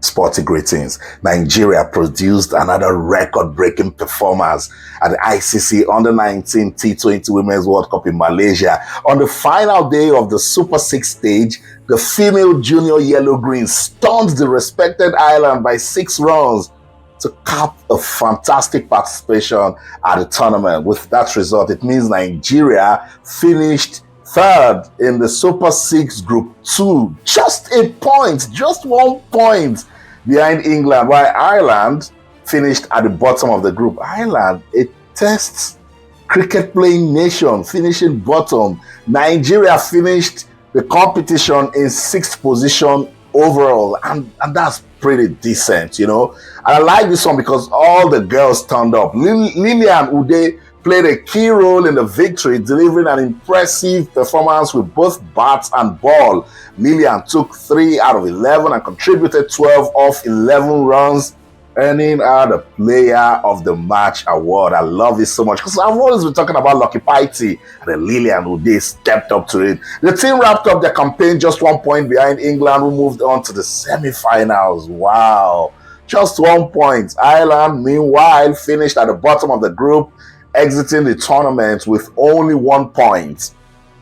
Sporty greetings. Nigeria produced another record-breaking performance at the ICC Under-19 T20 Women's World Cup in Malaysia. On the final day of the Super 6 stage, the female junior yellow-green stunned the respected island by 6 runs to cap a fantastic participation at the tournament. With that result, it means Nigeria finished third in the Super 6 Group 2, just 8 points, just 1 point behind England, while Ireland finished at the bottom of the group. Ireland, a test cricket playing nation, finishing bottom. Nigeria finished the competition in 6th position overall, and that's pretty decent, you know. And I like this one because all the girls turned up. Lilian Ude played a key role in the victory, delivering an impressive performance with both bat and ball. Lilian took 3 out of 11 and contributed 12 off 11 runs, earning her the Player of the Match award. I love this so much because I've always been talking about Lucky Piety, and then Lilian Ude stepped up to it. The team wrapped up their campaign just 1 point behind England, who moved on to the semi-finals. Wow, just 1 point. Ireland, meanwhile, finished at the bottom of the group, exiting the tournament with only 1 point.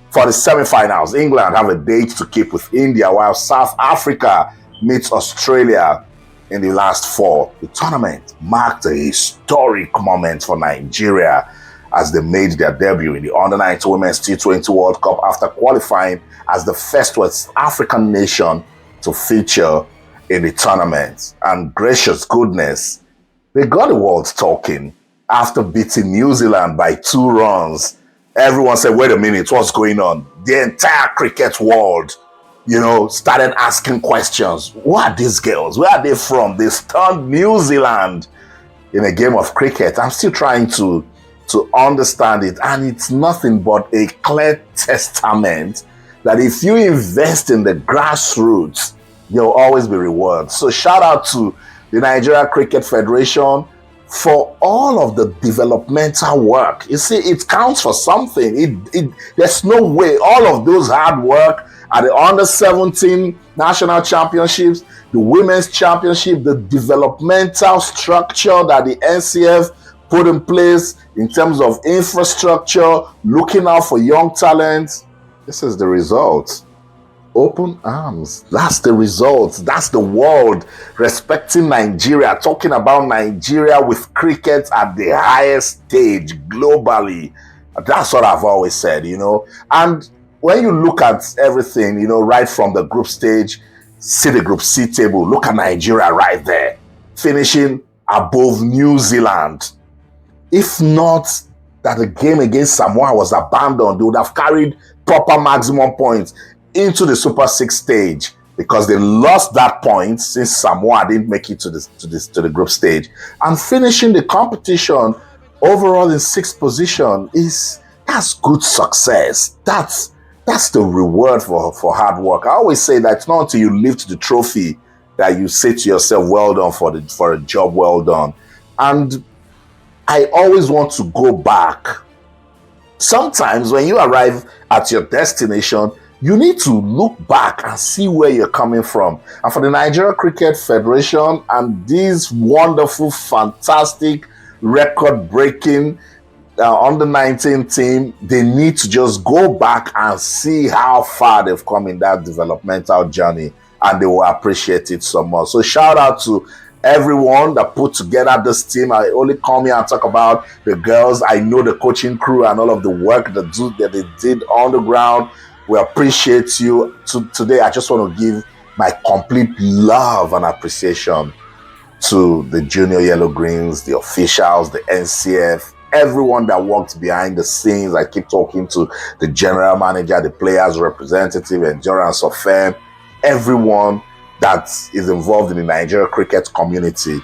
For the semi-finals, England have a date to keep with India, while South Africa meets Australia in the last 4. The tournament marked a historic moment for Nigeria as they made their debut in the Under-19 Women's T20 World Cup after qualifying as the first West African nation to feature in the tournament. And gracious goodness, they got the world talking. After beating New Zealand by 2 runs, everyone said, wait a minute, what's going on? The entire cricket world, you know, started asking questions. Who are these girls? Where are they from? They stunned New Zealand in a game of cricket. I'm still trying to understand it. And it's nothing but a clear testament that if you invest in the grassroots, you'll always be rewarded. So shout out to the Nigeria Cricket Federation for all of the developmental work. You see, it counts for something. There's no way all of those hard work at the under-17 national championships, the women's championship, the developmental structure that the NCF put in place in terms of infrastructure, looking out for young talent. This is the result. Open arms. That's the result. That's the world respecting Nigeria, talking about Nigeria with cricket at the highest stage globally. That's what I've always said, you know. And when you look at everything, you know, right from the group stage, see the group C table, look at Nigeria right there, finishing above New Zealand. If not that the game against Samoa was abandoned, they would have carried proper maximum points into the Super 6 stage, because they lost that point since Samoa didn't make it to the group stage. And finishing the competition overall in 6th position that's good success. That's the reward for hard work. I always say that it's not until you lift the trophy that you say to yourself, well done for a job well done. And I always want to go back. Sometimes when you arrive at your destination, you need to look back and see where you're coming from. And for the Nigeria Cricket Federation and this wonderful, fantastic, record-breaking under-19 team, they need to just go back and see how far they've come in that developmental journey, and they will appreciate it so much. So shout out to everyone that put together this team. I only come here and talk about the girls. I know the coaching crew and all of the work that they did on the ground. We appreciate you. Today, I just want to give my complete love and appreciation to the junior yellow greens, the officials, the NCF, everyone that worked behind the scenes. I keep talking to the general manager, the players representative, Endurance of Fame, everyone that is involved in the Nigeria cricket community.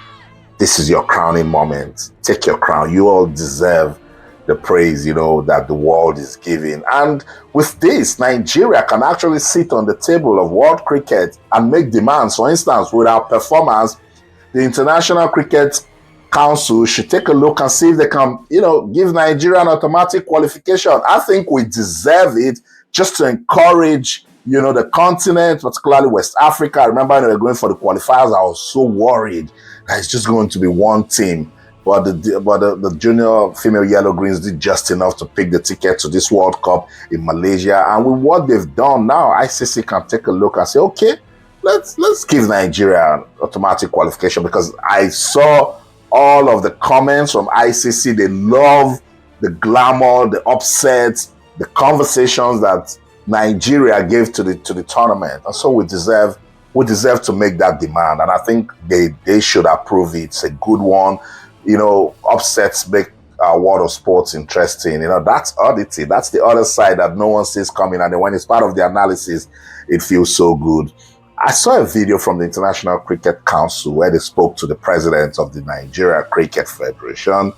This is your crowning moment. Take your crown. You all deserve the praise, you know, that the world is giving. And with this, Nigeria can actually sit on the table of world cricket and make demands. For instance, with our performance, the International Cricket Council should take a look and see if they can, you know, give Nigeria an automatic qualification. I think we deserve it, just to encourage the continent, particularly West Africa. I remember when they were going for the qualifiers, I was so worried that it's just going to be one team. But the junior female Yellow Greens did just enough to pick the ticket to this World Cup in Malaysia. And with what they've done now, ICC can take a look and say, okay, let's give Nigeria an automatic qualification, because I saw all of the comments from ICC. They love the glamour, the upsets, the conversations that Nigeria gave to the tournament, and so we deserve to make that demand, and I think they should approve it. It's a good one. Upsets make our world of sports interesting. That's oddity. That's the other side that no one sees coming, and then when it's part of the analysis, it feels so good. I saw a video from the International Cricket Council where they spoke to the president of the Nigeria Cricket Federation,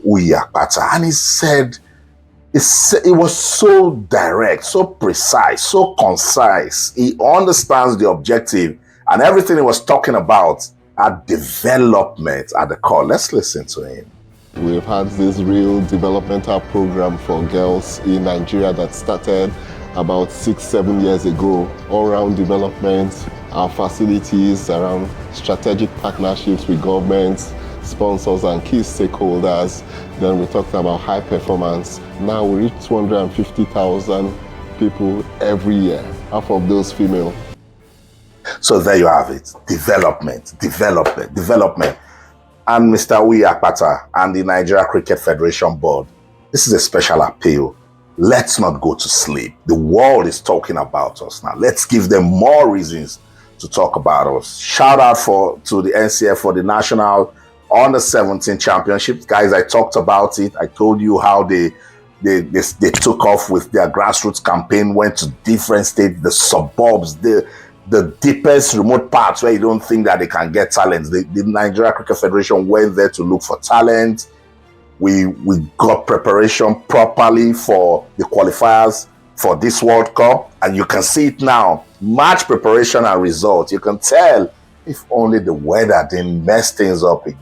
U19, and he said it was so direct, so precise, so concise. He understands the objective, and everything he was talking about are development at the core. Let's listen to him. We've had this real developmental program for girls in Nigeria that started about 6-7 years ago, all around development, our facilities, around strategic partnerships with governments, sponsors and key stakeholders. Then we talked about high performance. Now we reach 250,000 people every year, half of those female. So there you have it. Development. And Mr. U19 and the Nigeria Cricket Federation Board, this is a special appeal. Let's not go to sleep. The world is talking about us now. Let's give them more reasons to talk about us. Shout out to the NCF for the National Under-17 Championships. Guys, I talked about it. I told you how they took off with their grassroots campaign, went to different states, the suburbs, the deepest remote parts where you don't think that they can get talent. The Nigeria Cricket Federation went there to look for talent. We got preparation properly for the qualifiers for this World Cup, and you can see it now. Match preparation and results. You can tell if only the weather didn't mess things up in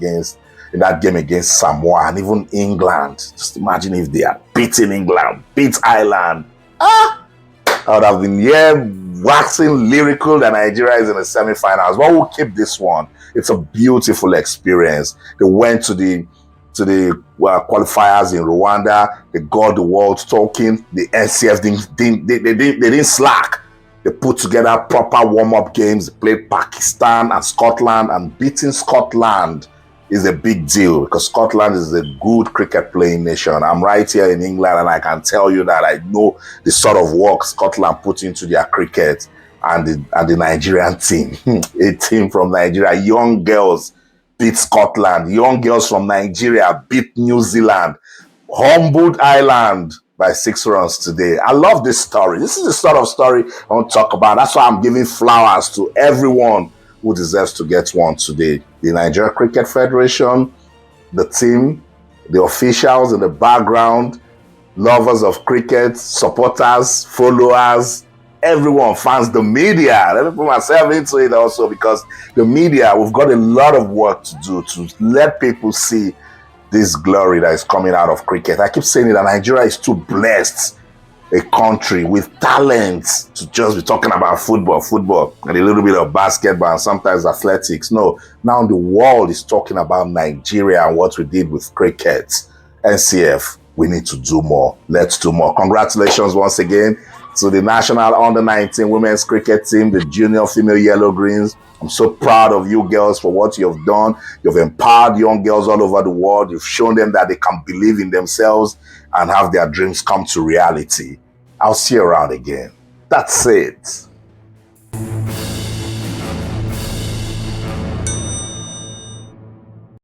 that game against Samoa and even England. Just imagine if they had beaten England, beat Ireland. I would have been here waxing lyrical that Nigeria is in the semi-finals. But we'll keep this one. It's a beautiful experience. They went to the qualifiers in Rwanda. They got the world talking. The NCF didn't slack. They put together proper warm-up games. They played Pakistan and Scotland, and beating Scotland is a big deal because Scotland is a good cricket playing nation. I'm right here in England, and I can tell you that I know the sort of work Scotland put into their cricket, and the Nigerian team, a team from Nigeria, young girls beat Scotland. Young girls from Nigeria beat New Zealand. Humbled Ireland by 6 runs today. I love this story. This is the sort of story I want to talk about. That's why I'm giving flowers to everyone who deserves to get one today. The Nigeria Cricket Federation, the team, the officials in the background, lovers of cricket, supporters, followers, everyone, fans, the media. Let me put myself into it also, because the media, we've got a lot of work to do to let people see this glory that is coming out of cricket. I keep saying it, that Nigeria is too blessed a country with talent to just be talking about football, and a little bit of basketball and sometimes athletics. No, now the world is talking about Nigeria and what we did with cricket. NCF, we need to do more. Let's do more. Congratulations once again to the National Under-19 Women's Cricket Team, the Junior Female Yellow Greens. I'm so proud of you girls for what you have done. You've empowered young girls all over the world. You've shown them that they can believe in themselves and have their dreams come to reality. I'll see you around again. That's it.